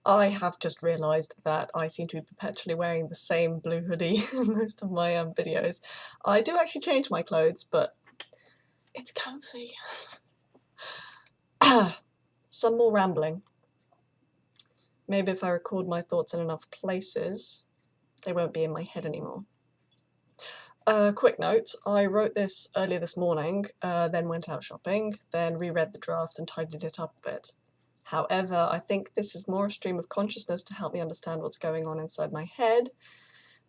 I have just realised that I seem to be perpetually wearing the same blue hoodie in most of my videos. I do actually change my clothes, but it's comfy. Some more rambling. Maybe if I record my thoughts in enough places, they won't be in my head anymore. Quick note, I wrote this earlier this morning, then went out shopping, then reread the draft and tidied it up a bit. However, I think this is more a stream of consciousness to help me understand what's going on inside my head,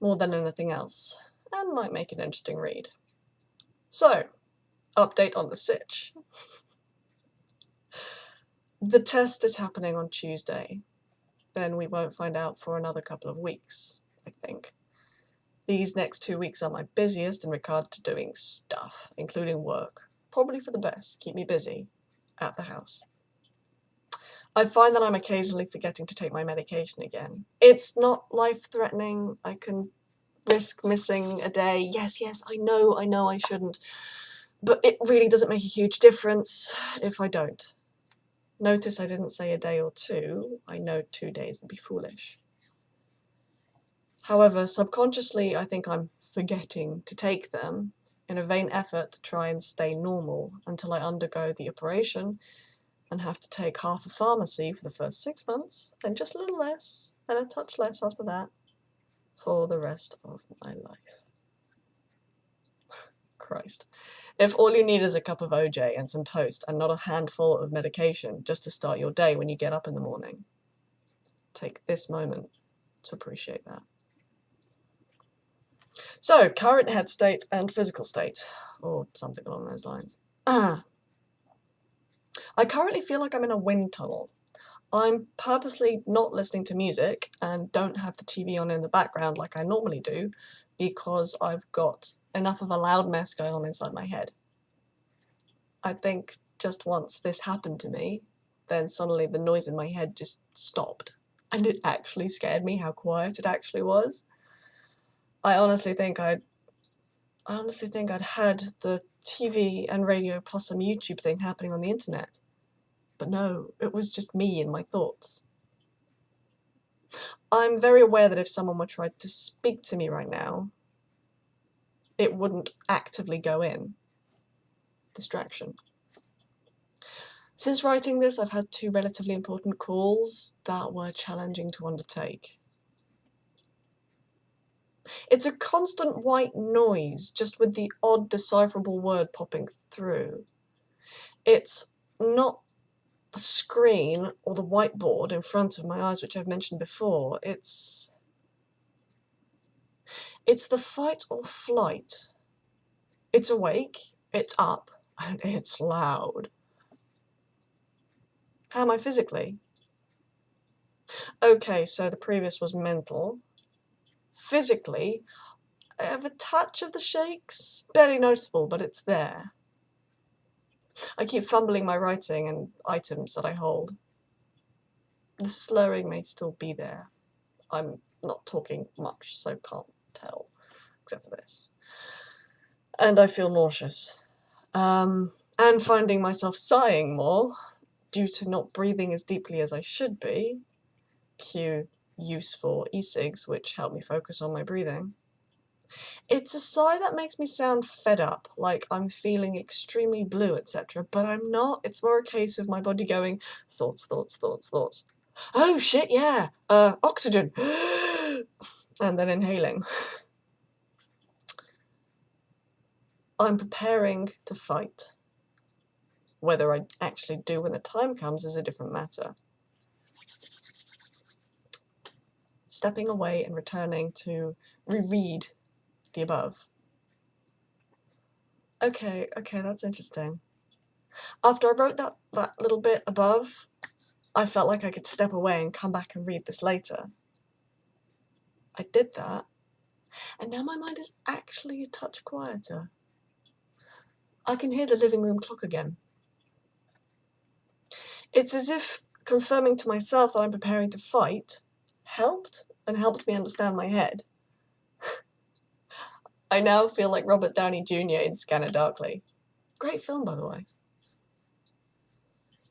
more than anything else, and might make an interesting read. So, update on the sitch. The test is happening on Tuesday. Then we won't find out for another couple of weeks, I think. These next 2 weeks are my busiest in regard to doing stuff, including work. Probably for the best, keep me busy at the house. I find that I'm occasionally forgetting to take my medication again. It's not life-threatening. I can risk missing a day. Yes, I know I shouldn't. But it really doesn't make a huge difference if I don't. Notice I didn't say a day or two. I know 2 days would be foolish. However, subconsciously, I think I'm forgetting to take them in a vain effort to try and stay normal until I undergo the operation and have to take half a pharmacy for the first 6 months, then just a little less, then a touch less after that, for the rest of my life. Christ. If all you need is a cup of OJ and some toast and not a handful of medication just to start your day when you get up in the morning, take this moment to appreciate that. So, current head state and physical state, or something along those lines. I currently feel like I'm in a wind tunnel. I'm purposely not listening to music and don't have the TV on in the background like I normally do because I've got enough of a loud mess going on inside my head. I think just once this happened to me, then suddenly the noise in my head just stopped. And it actually scared me how quiet it actually was. I honestly think I'd had the TV and radio plus some YouTube thing happening on the internet. But no, it was just me and my thoughts. I'm very aware that if someone were trying to speak to me right now, it wouldn't actively go in. Distraction. Since writing this, I've had 2 relatively important calls that were challenging to undertake. It's a constant white noise, just with the odd decipherable word popping through. It's not the screen or the whiteboard in front of my eyes, which I've mentioned before. It's the fight or flight. It's awake, it's up, and it's loud. How am I physically? Okay, so the previous was mental. Physically, I have a touch of the shakes, barely noticeable, but it's there. I keep fumbling my writing and items that I hold. The slurring may still be there. I'm not talking much, so can't tell, except for this. And I feel nauseous. And finding myself sighing more, due to not breathing as deeply as I should be. Cue use for e-cigs, which help me focus on my breathing. It's a sigh that makes me sound fed up, like I'm feeling extremely blue, etc. But I'm not. It's more a case of my body going, thoughts. Oh shit, yeah, oxygen. And then inhaling. I'm preparing to fight. Whether I actually do when the time comes is a different matter. Stepping away and returning to reread the above. Okay, that's interesting. After I wrote that little bit above, I felt like I could step away and come back and read this later. I did that, and now my mind is actually a touch quieter. I can hear the living room clock again. It's as if confirming to myself that I'm preparing to fight helped me understand my head. I now feel like Robert Downey Jr. in Scanner Darkly. Great film, by the way.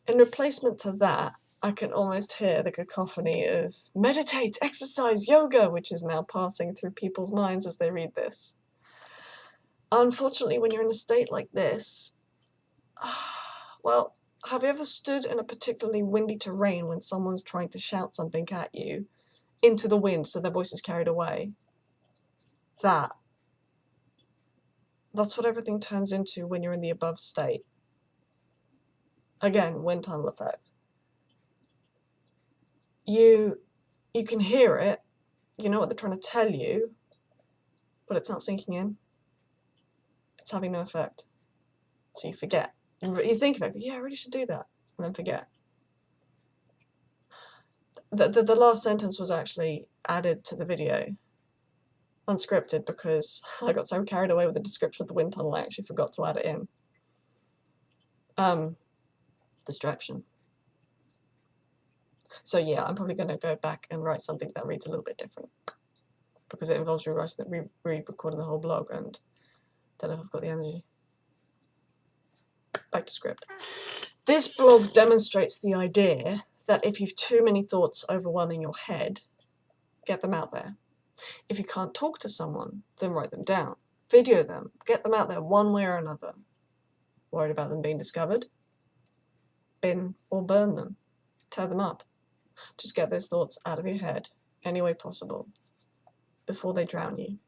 In replacement to that, I can almost hear the cacophony of meditate, exercise, yoga, which is now passing through people's minds as they read this. Unfortunately, when you're in a state like this, well, have you ever stood in a particularly windy terrain when someone's trying to shout something at you into the wind so their voice is carried away? That's what everything turns into when you're in the above state. Again, wind tunnel effect. You can hear it, you know what they're trying to tell you, but it's not sinking in. It's having no effect. So you forget. You think of it, yeah, I really should do that, and then forget. The last sentence was actually added to the video, unscripted, because I got so carried away with the description of the wind tunnel I actually forgot to add it in. Distraction. So yeah, I'm probably going to go back and write something that reads a little bit different, because it involves re-recording the whole blog, and don't know if I've got the energy. Back to script. This blog demonstrates the idea that if you've too many thoughts overwhelming your head, get them out there. If you can't talk to someone, then write them down. Video them. Get them out there one way or another. Worried about them being discovered? Bin or burn them. Tear them up. Just get those thoughts out of your head any way possible before they drown you.